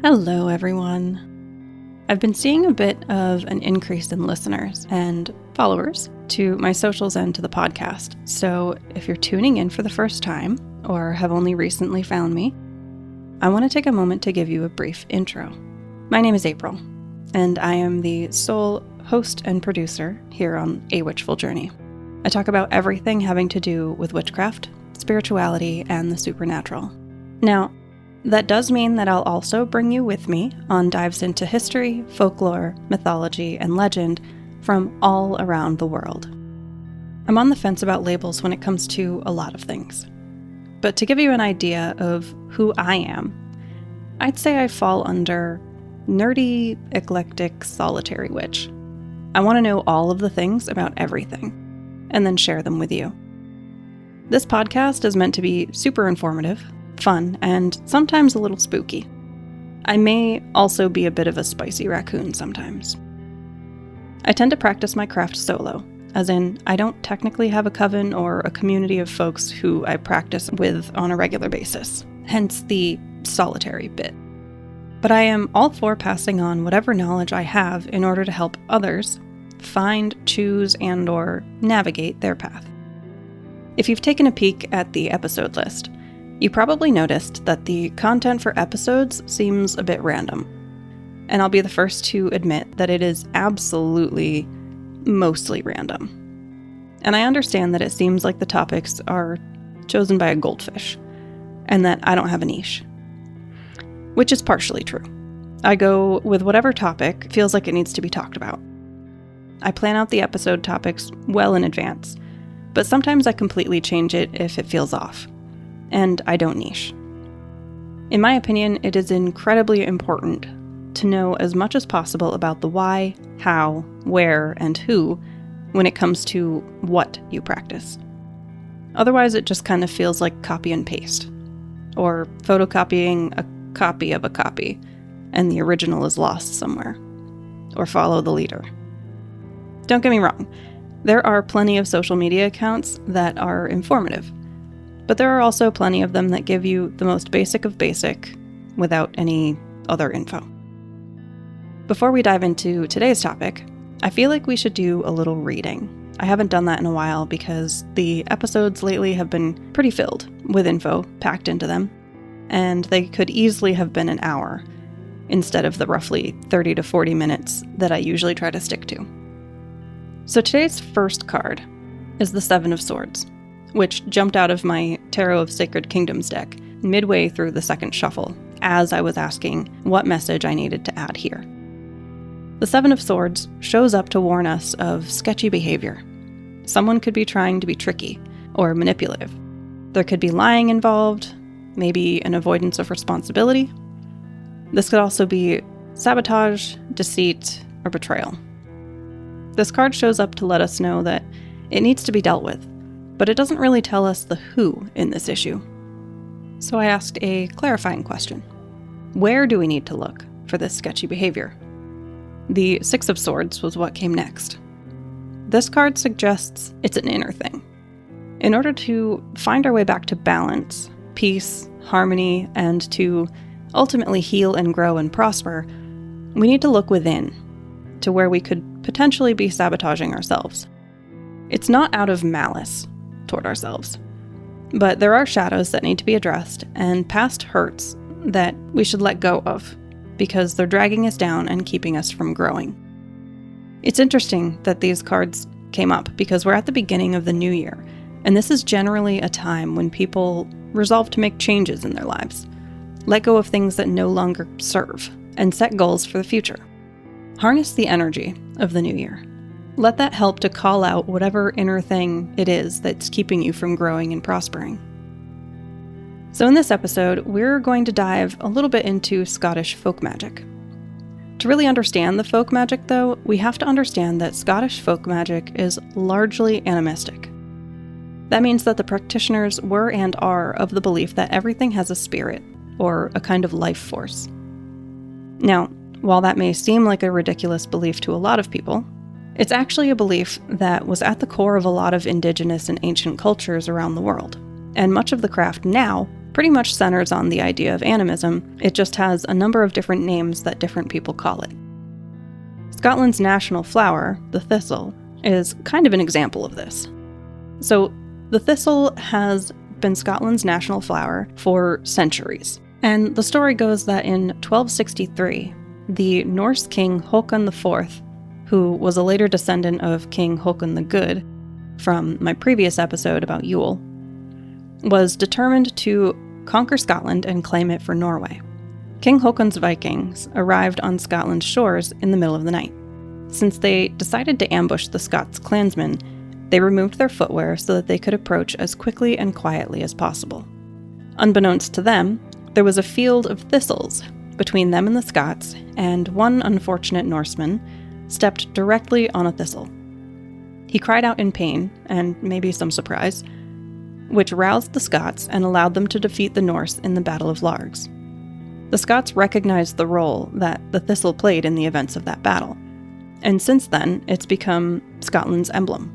Hello, everyone. I've been seeing a bit of an increase in listeners and followers to my socials and to the podcast. So if you're tuning in for the first time or have only recently found me, I want to take a moment to give you a brief intro. My name is April, and I am the sole host and producer here on A Witchful Journey. I talk about everything having to do with witchcraft, spirituality, and the supernatural. Now, that does mean that I'll also bring you with me on dives into history, folklore, mythology, and legend from all around the world. I'm on the fence about labels when it comes to a lot of things. But to give you an idea of who I am, I'd say I fall under nerdy, eclectic, solitary witch. I want to know all of the things about everything, and then share them with you. This podcast is meant to be super informative, fun, and sometimes a little spooky. I may also be a bit of a spicy raccoon sometimes. I tend to practice my craft solo, as in I don't technically have a coven or a community of folks who I practice with on a regular basis, hence the solitary bit. But I am all for passing on whatever knowledge I have in order to help others find, choose, and/or navigate their path. If you've taken a peek at the episode list, you probably noticed that the content for episodes seems a bit random. And I'll be the first to admit that it is absolutely mostly random. And I understand that it seems like the topics are chosen by a goldfish, and that I don't have a niche. Which is partially true. I go with whatever topic feels like it needs to be talked about. I plan out the episode topics well in advance, but sometimes I completely change it if it feels off. And I don't niche. In my opinion, it is incredibly important to know as much as possible about the why, how, where, and who when it comes to what you practice. Otherwise, it just kind of feels like copy and paste, or photocopying a copy of a copy, and the original is lost somewhere, or follow the leader. Don't get me wrong, there are plenty of social media accounts that are informative, but there are also plenty of them that give you the most basic of basic without any other info. Before we dive into today's topic, I feel like we should do a little reading. I haven't done that in a while because the episodes lately have been pretty filled with info packed into them, and they could easily have been an hour instead of the roughly 30 to 40 minutes that I usually try to stick to. So today's first card is the Seven of Swords, which jumped out of my Tarot of Sacred Kingdoms deck midway through the second shuffle as I was asking what message I needed to add here. The Seven of Swords shows up to warn us of sketchy behavior. Someone could be trying to be tricky or manipulative. There could be lying involved, maybe an avoidance of responsibility. This could also be sabotage, deceit, or betrayal. This card shows up to let us know that it needs to be dealt with, but it doesn't really tell us the who in this issue. So I asked a clarifying question. Where do we need to look for this sketchy behavior? The Six of Swords was what came next. This card suggests it's an inner thing. In order to find our way back to balance, peace, harmony, and to ultimately heal and grow and prosper, we need to look within, to where we could potentially be sabotaging ourselves. It's not out of malice toward ourselves, but there are shadows that need to be addressed and past hurts that we should let go of because they're dragging us down and keeping us from growing. It's interesting that these cards came up because we're at the beginning of the new year, and this is generally a time when people resolve to make changes in their lives, let go of things that no longer serve, and set goals for the future. Harness the energy of the new year. Let that help to call out whatever inner thing it is that's keeping you from growing and prospering. So in this episode, we're going to dive a little bit into Scottish folk magic. To really understand the folk magic, though, we have to understand that Scottish folk magic is largely animistic. That means that the practitioners were and are of the belief that everything has a spirit, or a kind of life force. Now, while that may seem like a ridiculous belief to a lot of people, it's actually a belief that was at the core of a lot of indigenous and ancient cultures around the world, and much of the craft now pretty much centers on the idea of animism. It just has a number of different names that different people call it. Scotland's national flower, the thistle, is kind of an example of this. So, the thistle has been Scotland's national flower for centuries. And the story goes that in 1263, the Norse king Håkon IV, who was a later descendant of King Håkon the Good from my previous episode about Yule, was determined to conquer Scotland and claim it for Norway. King Håkon's Vikings arrived on Scotland's shores in the middle of the night. Since they decided to ambush the Scots clansmen, they removed their footwear so that they could approach as quickly and quietly as possible. Unbeknownst to them, there was a field of thistles between them and the Scots, and one unfortunate Norseman stepped directly on a thistle. He cried out in pain, and maybe some surprise, which roused the Scots and allowed them to defeat the Norse in the Battle of Largs. The Scots recognized the role that the thistle played in the events of that battle, and since then, it's become Scotland's emblem.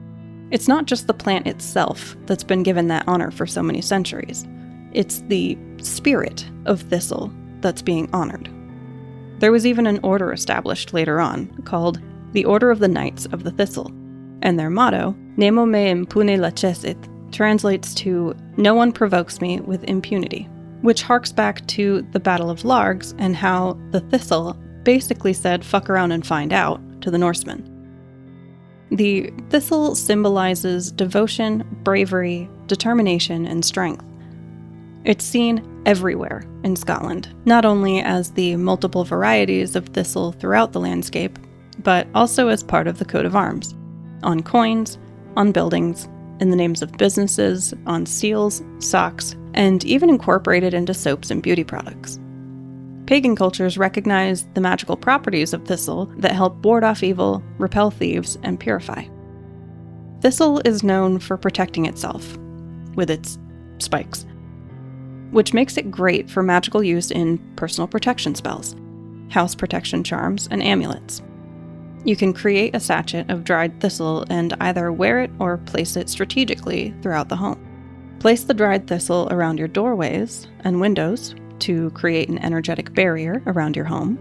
It's not just the plant itself that's been given that honor for so many centuries. It's the spirit of thistle that's being honored. There was even an order established later on called the Order of the Knights of the Thistle, and their motto, Nemo me impune lacessit, translates to, "No one provokes me with impunity," which harks back to the Battle of Largs and how the thistle basically said, "Fuck around and find out," to the Norsemen. The thistle symbolizes devotion, bravery, determination, and strength. It's seen everywhere in Scotland, not only as the multiple varieties of thistle throughout the landscape, but also as part of the coat of arms, on coins, on buildings, in the names of businesses, on seals, socks, and even incorporated into soaps and beauty products. Pagan cultures recognize the magical properties of thistle that help ward off evil, repel thieves, and purify. Thistle is known for protecting itself with its spikes, which makes it great for magical use in personal protection spells, house protection charms, and amulets. You can create a sachet of dried thistle and either wear it or place it strategically throughout the home. Place the dried thistle around your doorways and windows to create an energetic barrier around your home.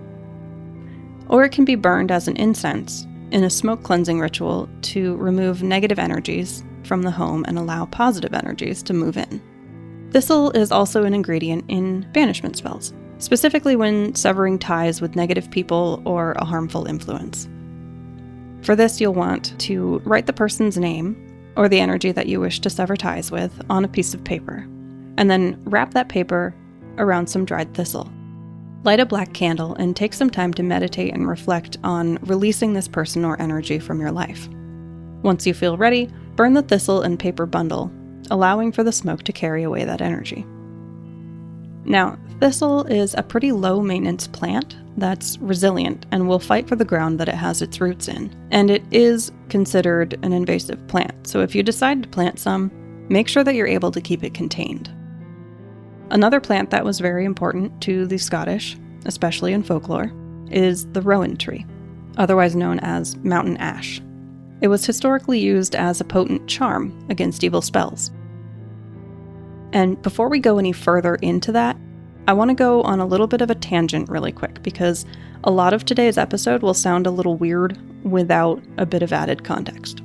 Or it can be burned as an incense in a smoke cleansing ritual to remove negative energies from the home and allow positive energies to move in. Thistle is also an ingredient in banishment spells, specifically when severing ties with negative people or a harmful influence. For this, you'll want to write the person's name or the energy that you wish to sever ties with on a piece of paper, and then wrap that paper around some dried thistle. Light a black candle and take some time to meditate and reflect on releasing this person or energy from your life. Once you feel ready, burn the thistle and paper bundle, allowing for the smoke to carry away that energy. Now, thistle is a pretty low-maintenance plant that's resilient and will fight for the ground that it has its roots in, and it is considered an invasive plant, so if you decide to plant some, make sure that you're able to keep it contained. Another plant that was very important to the Scottish, especially in folklore, is the rowan tree, otherwise known as mountain ash. It was historically used as a potent charm against evil spells. And before we go any further into that, I want to go on a little bit of a tangent really quick, because a lot of today's episode will sound a little weird without a bit of added context.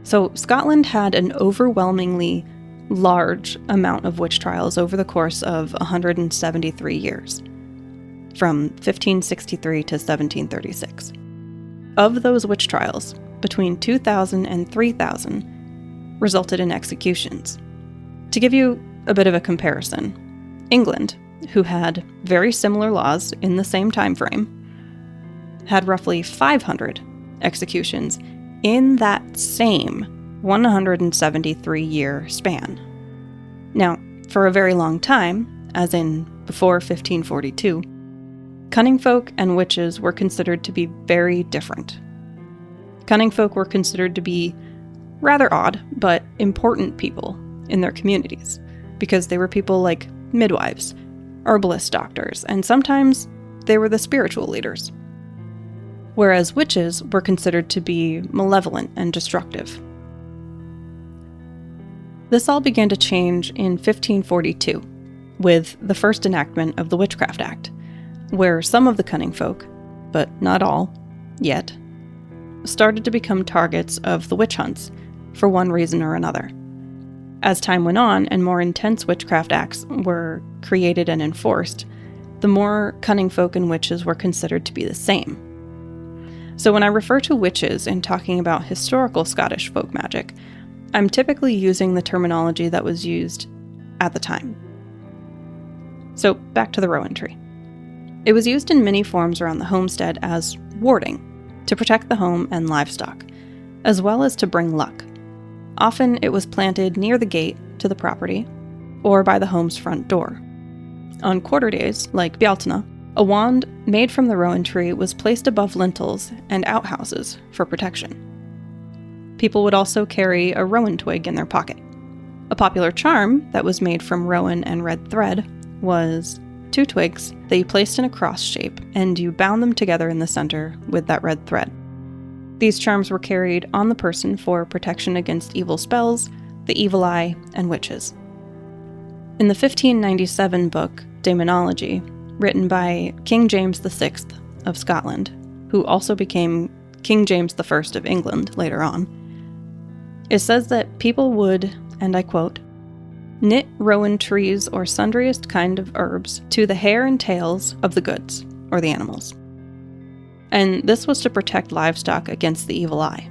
So, Scotland had an overwhelmingly large amount of witch trials over the course of 173 years, from 1563 to 1736. Of those witch trials, between 2,000 and 3,000 resulted in executions. To give you a bit of a comparison, England, who had very similar laws in the same time frame, had roughly 500 executions in that same 173-year span. Now, for a very long time, as in before 1542, cunning folk and witches were considered to be very different. Cunning folk were considered to be rather odd, but important people in their communities, because they were people like midwives, herbalist doctors, and sometimes they were the spiritual leaders. Whereas witches were considered to be malevolent and destructive. This all began to change in 1542, with the first enactment of the Witchcraft Act, where some of the cunning folk, but not all, yet, started to become targets of the witch hunts for one reason or another. As time went on and more intense witchcraft acts were created and enforced, the more cunning folk and witches were considered to be the same. So when I refer to witches in talking about historical Scottish folk magic, I'm typically using the terminology that was used at the time. So back to the rowan tree. It was used in many forms around the homestead as warding, to protect the home and livestock, as well as to bring luck. Often it was planted near the gate to the property, or by the home's front door. On quarter days, like Bealtaine, a wand made from the rowan tree was placed above lintels and outhouses for protection. People would also carry a rowan twig in their pocket. A popular charm that was made from rowan and red thread was 2 twigs that you placed in a cross shape, and you bound them together in the center with that red thread. These charms were carried on the person for protection against evil spells, the evil eye, and witches. In the 1597 book, Daemonology, written by King James VI of Scotland, who also became King James I of England later on, it says that people would, and I quote, knit rowan trees or sundriest kind of herbs to the hair and tails of the goods, or the animals. And this was to protect livestock against the evil eye.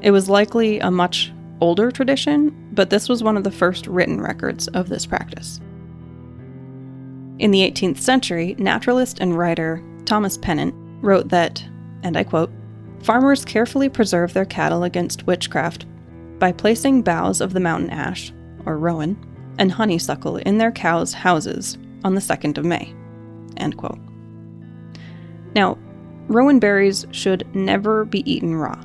It was likely a much older tradition, but this was one of the first written records of this practice. In the 18th century, naturalist and writer Thomas Pennant wrote that, and I quote, farmers carefully preserve their cattle against witchcraft by placing boughs of the mountain ash, or rowan, and honeysuckle in their cows' houses on the 2nd of May, end quote. Now, rowan berries should never be eaten raw.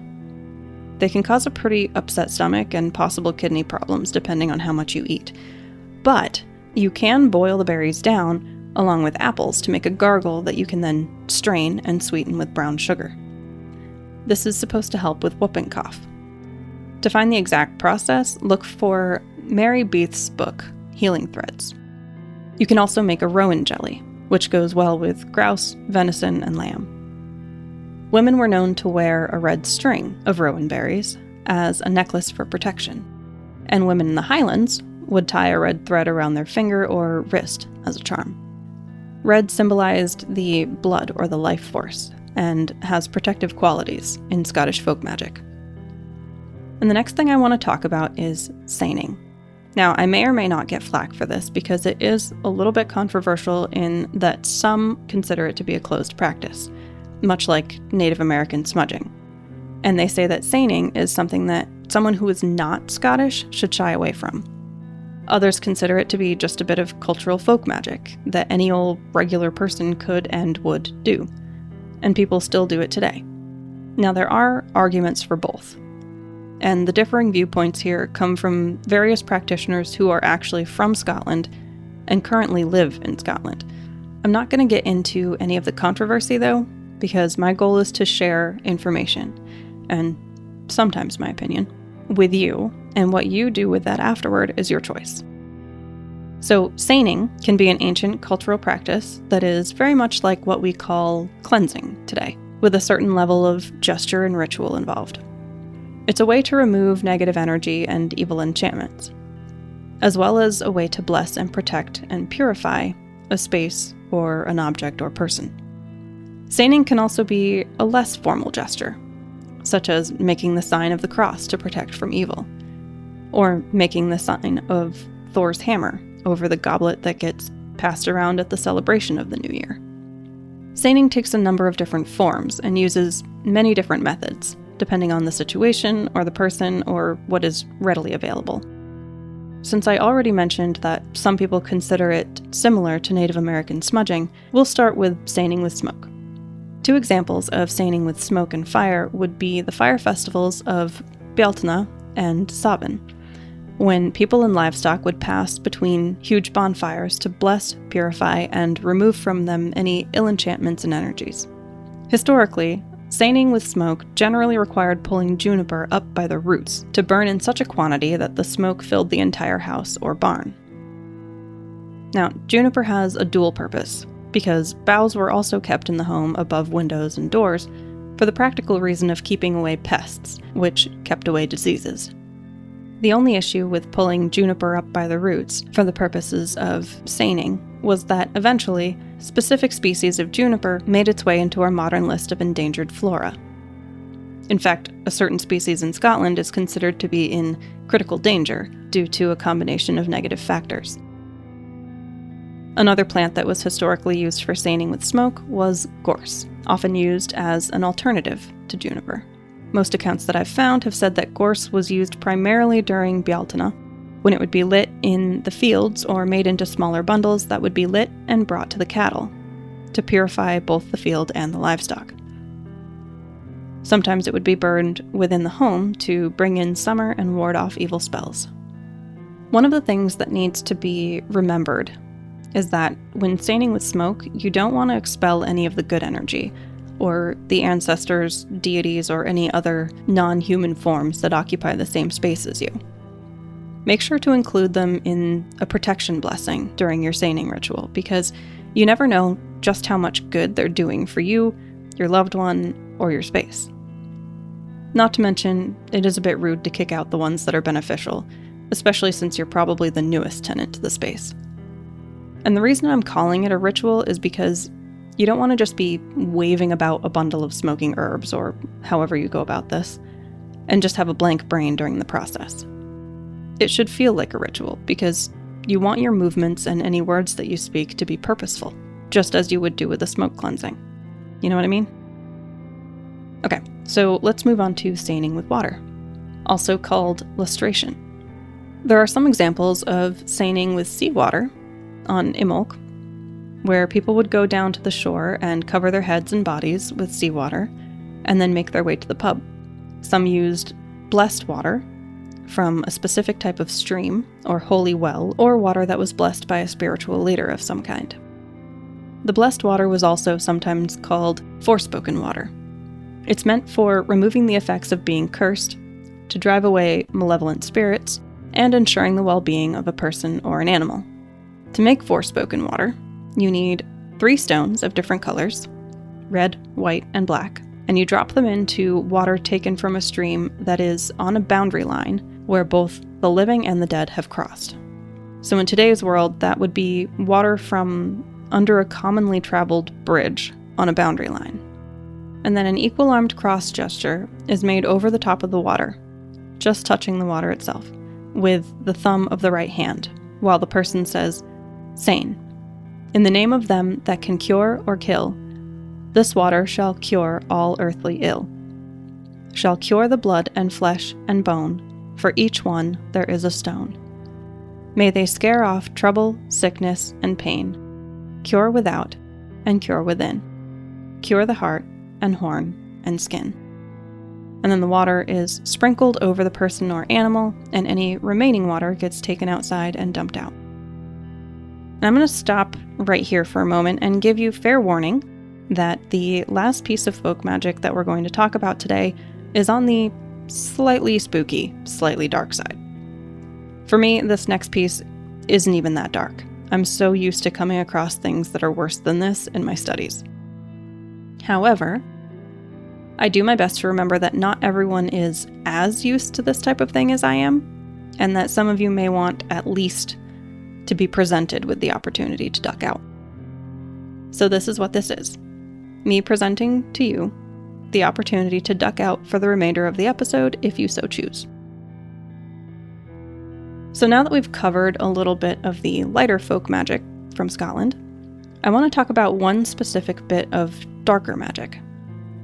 They can cause a pretty upset stomach and possible kidney problems depending on how much you eat. But you can boil the berries down along with apples to make a gargle that you can then strain and sweeten with brown sugar. This is supposed to help with whooping cough. To find the exact process, look for Mary Beath's book, Healing Threads. You can also make a rowan jelly, which goes well with grouse, venison, and lamb. Women were known to wear a red string of rowan berries as a necklace for protection, and women in the Highlands would tie a red thread around their finger or wrist as a charm. Red symbolized the blood or the life force, and has protective qualities in Scottish folk magic. And the next thing I want to talk about is seining. Now, I may or may not get flack for this because it is a little bit controversial in that some consider it to be a closed practice, much like Native American smudging. And they say that seining is something that someone who is not Scottish should shy away from. Others consider it to be just a bit of cultural folk magic that any old regular person could and would do. And people still do it today. Now, there are arguments for both. And the differing viewpoints here come from various practitioners who are actually from Scotland and currently live in Scotland. I'm not going to get into any of the controversy, though, because my goal is to share information, and sometimes my opinion, with you, and what you do with that afterward is your choice. So, seining can be an ancient cultural practice that is very much like what we call cleansing today, with a certain level of gesture and ritual involved. It's a way to remove negative energy and evil enchantments, as well as a way to bless and protect and purify a space or an object or person. Seining can also be a less formal gesture, such as making the sign of the cross to protect from evil, or making the sign of Thor's hammer over the goblet that gets passed around at the celebration of the new year. Seining takes a number of different forms and uses many different methods, depending on the situation or the person or what is readily available. Since I already mentioned that some people consider it similar to Native American smudging, we'll start with seining with smoke. 2 examples of seining with smoke and fire would be the fire festivals of Bealtaine and Sabin, when people and livestock would pass between huge bonfires to bless, purify, and remove from them any ill enchantments and energies. Historically, Seining with smoke generally required pulling juniper up by the roots to burn in such a quantity that the smoke filled the entire house or barn. Now, juniper has a dual purpose, because boughs were also kept in the home above windows and doors for the practical reason of keeping away pests, which kept away diseases. The only issue with pulling juniper up by the roots for the purposes of seining was that eventually, specific species of juniper made its way into our modern list of endangered flora. In fact, a certain species in Scotland is considered to be in critical danger due to a combination of negative factors. Another plant that was historically used for seining with smoke was gorse, often used as an alternative to juniper. Most accounts that I've found have said that gorse was used primarily during Bealtaine, when it would be lit in the fields or made into smaller bundles that would be lit and brought to the cattle, to purify both the field and the livestock. Sometimes it would be burned within the home to bring in summer and ward off evil spells. One of the things that needs to be remembered is that when seining with smoke, you don't want to expel any of the good energy, or the ancestors, deities, or any other non-human forms that occupy the same space as you. Make sure to include them in a protection blessing during your seining ritual, because you never know just how much good they're doing for you, your loved one, or your space. Not to mention, it is a bit rude to kick out the ones that are beneficial, especially since you're probably the newest tenant to the space. And the reason I'm calling it a ritual is because you don't want to just be waving about a bundle of smoking herbs, or however you go about this, and just have a blank brain during the process. It should feel like a ritual, because you want your movements and any words that you speak to be purposeful, just as you would do with a smoke cleansing. You know what I mean? Okay, so let's move on to seining with water, also called lustration. There are some examples of seining with seawater on Imolc, where people would go down to the shore and cover their heads and bodies with seawater, and then make their way to the pub. Some used blessed water from a specific type of stream, or holy well, or water that was blessed by a spiritual leader of some kind. The blessed water was also sometimes called forspoken water. It's meant for removing the effects of being cursed, to drive away malevolent spirits, and ensuring the well-being of a person or an animal. To make forspoken water, you need 3 stones of different colors, red, white, and black, and you drop them into water taken from a stream that is on a boundary line where both the living and the dead have crossed. So in today's world, that would be water from under a commonly traveled bridge on a boundary line. And then an equal-armed cross gesture is made over the top of the water, just touching the water itself, with the thumb of the right hand, while the person says, "Sein. In the name of them that can cure or kill, this water shall cure all earthly ill. Shall cure the blood and flesh and bone, for each one there is a stone. May they scare off trouble, sickness, and pain. Cure without and cure within. Cure the heart and horn and skin." And then the water is sprinkled over the person or animal, and any remaining water gets taken outside and dumped out. And I'm going to stop right here for a moment and give you fair warning that the last piece of folk magic that we're going to talk about today is on the slightly spooky, slightly dark side. For me, this next piece isn't even that dark. I'm so used to coming across things that are worse than this in my studies. However, I do my best to remember that not everyone is as used to this type of thing as I am, and that some of you may want at least to be presented with the opportunity to duck out. So this is what this is. Me presenting to you the opportunity to duck out for the remainder of the episode if you so choose. So now that we've covered a little bit of the lighter folk magic from Scotland, I want to talk about one specific bit of darker magic,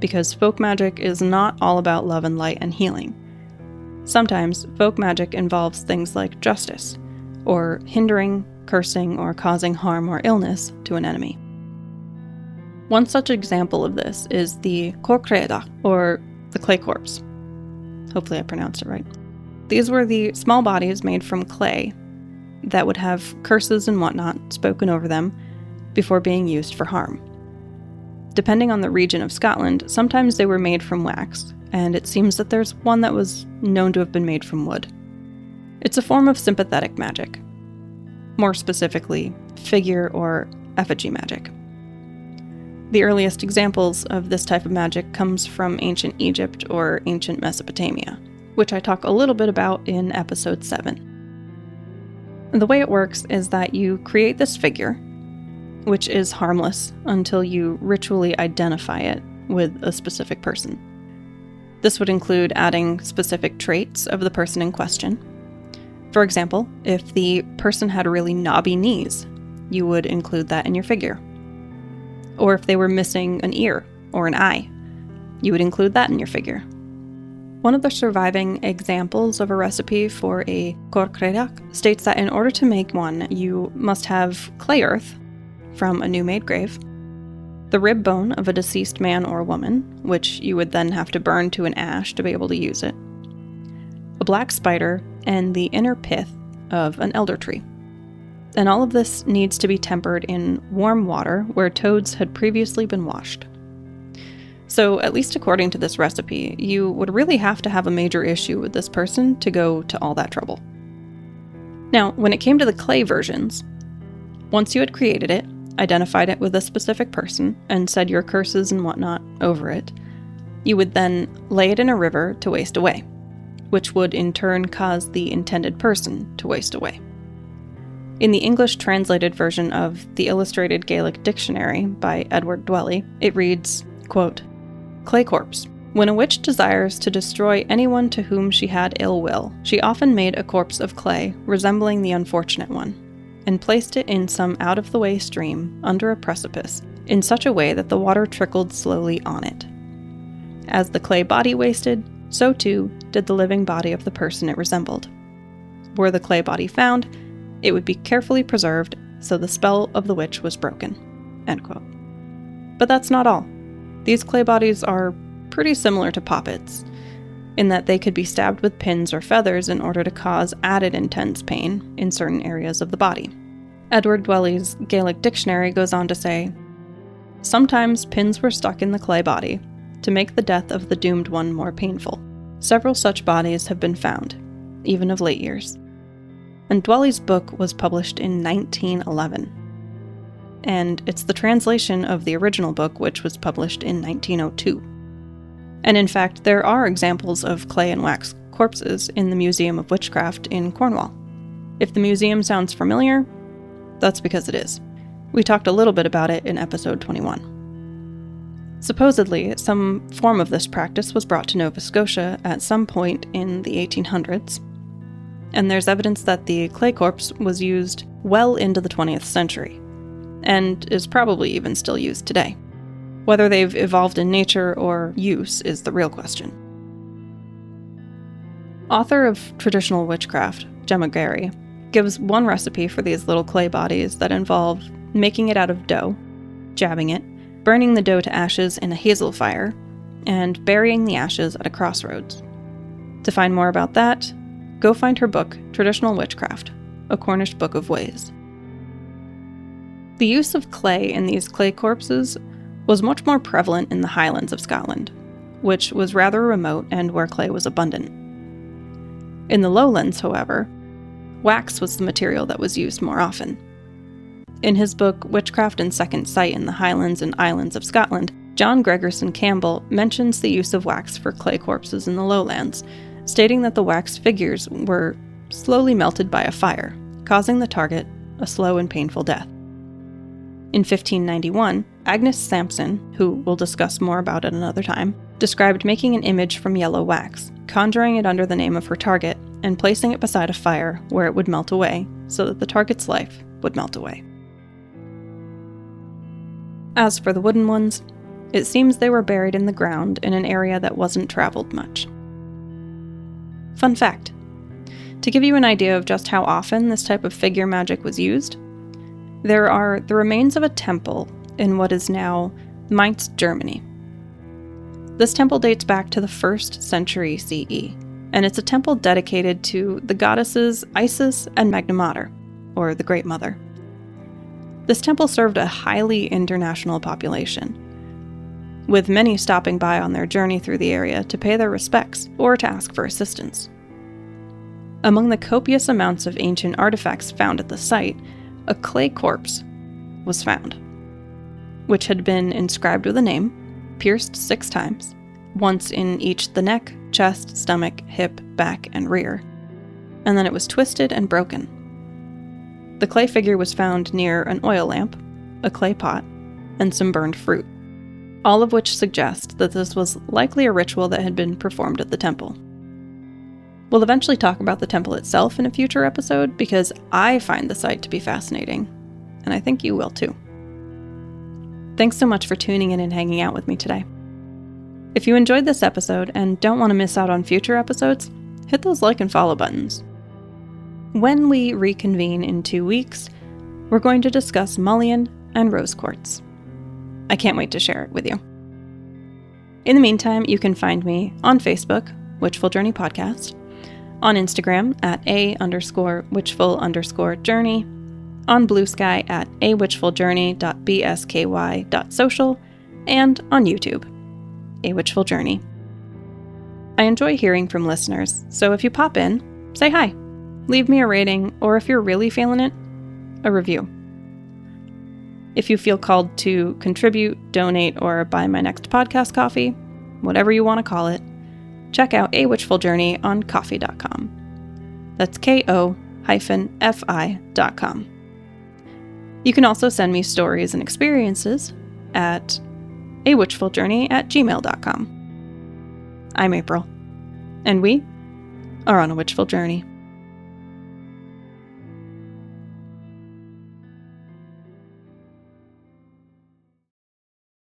because folk magic is not all about love and light and healing. Sometimes folk magic involves things like justice, or hindering, cursing, or causing harm or illness to an enemy. One such example of this is the Corcreda, or the clay corpse. Hopefully I pronounced it right. These were the small bodies made from clay that would have curses and whatnot spoken over them before being used for harm. Depending on the region of Scotland, sometimes they were made from wax, and it seems that there's one that was known to have been made from wood. It's a form of sympathetic magic. More specifically, figure or effigy magic. The earliest examples of this type of magic comes from ancient Egypt or ancient Mesopotamia, which I talk a little bit about in episode 7. The way it works is that you create this figure, which is harmless until you ritually identify it with a specific person. This would include adding specific traits of the person in question. For example, if the person had really knobby knees, you would include that in your figure. Or if they were missing an ear or an eye, you would include that in your figure. One of the surviving examples of a recipe for a corcreach states that in order to make one, you must have clay earth from a new-made grave, the rib bone of a deceased man or woman, which you would then have to burn to an ash to be able to use it, a black spider, and the inner pith of an elder tree. And all of this needs to be tempered in warm water where toads had previously been washed. So, at least according to this recipe, you would really have to have a major issue with this person to go to all that trouble. Now, when it came to the clay versions, once you had created it, identified it with a specific person, and said your curses and whatnot over it, you would then lay it in a river to waste away, which would in turn cause the intended person to waste away. In the English translated version of the Illustrated Gaelic Dictionary by Edward Dwelly, it reads, quote, "Clay corpse. When a witch desires to destroy anyone to whom she had ill will, she often made a corpse of clay resembling the unfortunate one, and placed it in some out-of-the-way stream under a precipice, in such a way that the water trickled slowly on it. As the clay body wasted, so too did the living body of the person it resembled. Were the clay body found, it would be carefully preserved, so the spell of the witch was broken." End quote. But that's not all. These clay bodies are pretty similar to poppets, in that they could be stabbed with pins or feathers in order to cause added intense pain in certain areas of the body. Edward Dwelly's Gaelic Dictionary goes on to say, "Sometimes pins were stuck in the clay body to make the death of the doomed one more painful. Several such bodies have been found, even of late years." And Dwelly's book was published in 1911. And it's the translation of the original book, which was published in 1902. And in fact, there are examples of clay and wax corpses in the Museum of Witchcraft in Cornwall. If the museum sounds familiar, that's because it is. We talked a little bit about it in episode 21. Supposedly, some form of this practice was brought to Nova Scotia at some point in the 1800s, and there's evidence that the clay corpse was used well into the 20th century, and is probably even still used today. Whether they've evolved in nature or use is the real question. Author of Traditional Witchcraft, Gemma Gary, gives one recipe for these little clay bodies that involve making it out of dough, jabbing it, burning the dough to ashes in a hazel fire, and burying the ashes at a crossroads. To find more about that, go find her book, Traditional Witchcraft, A Cornish Book of Ways. The use of clay in these clay corpses was much more prevalent in the Highlands of Scotland, which was rather remote and where clay was abundant. In the lowlands, however, wax was the material that was used more often. In his book, Witchcraft and Second Sight in the Highlands and Islands of Scotland, John Gregerson Campbell mentions the use of wax for clay corpses in the lowlands, stating that the wax figures were slowly melted by a fire, causing the target a slow and painful death. In 1591, Agnes Sampson, who we'll discuss more about at another time, described making an image from yellow wax, conjuring it under the name of her target, and placing it beside a fire where it would melt away, so that the target's life would melt away. As for the wooden ones, it seems they were buried in the ground in an area that wasn't traveled much. Fun fact: to give you an idea of just how often this type of figure magic was used, there are the remains of a temple in what is now Mainz, Germany. This temple dates back to the 1st century CE, and it's a temple dedicated to the goddesses Isis and Magna Mater, or the Great Mother. This temple served a highly international population, with many stopping by on their journey through the area to pay their respects or to ask for assistance. Among the copious amounts of ancient artifacts found at the site, a clay corpse was found, which had been inscribed with a name, pierced 6 times, once in each the neck, chest, stomach, hip, back, and rear, and then it was twisted and broken. The clay figure was found near an oil lamp, a clay pot, and some burned fruit, all of which suggest that this was likely a ritual that had been performed at the temple. We'll eventually talk about the temple itself in a future episode because I find the site to be fascinating, and I think you will too. Thanks so much for tuning in and hanging out with me today. If you enjoyed this episode and don't want to miss out on future episodes, hit those like and follow buttons. When we reconvene in 2 weeks, we're going to discuss mullion and rose quartz. I can't wait to share it with you. In the meantime, you can find me on Facebook, Witchful Journey Podcast, on Instagram at @_witchful_journey, on BlueSky at awitchfuljourney.bsky.social, and on YouTube, A Witchful Journey. I enjoy hearing from listeners, so if you pop in, say hi, leave me a rating, or if you're really feeling it, a review. If you feel called to contribute, donate, or buy my next podcast coffee, whatever you want to call it, check out A Witchful Journey on ko-fi.com. That's ko-fi.com. You can also send me stories and experiences at awitchfuljourney@gmail.com. I'm April, and we are on a witchful journey.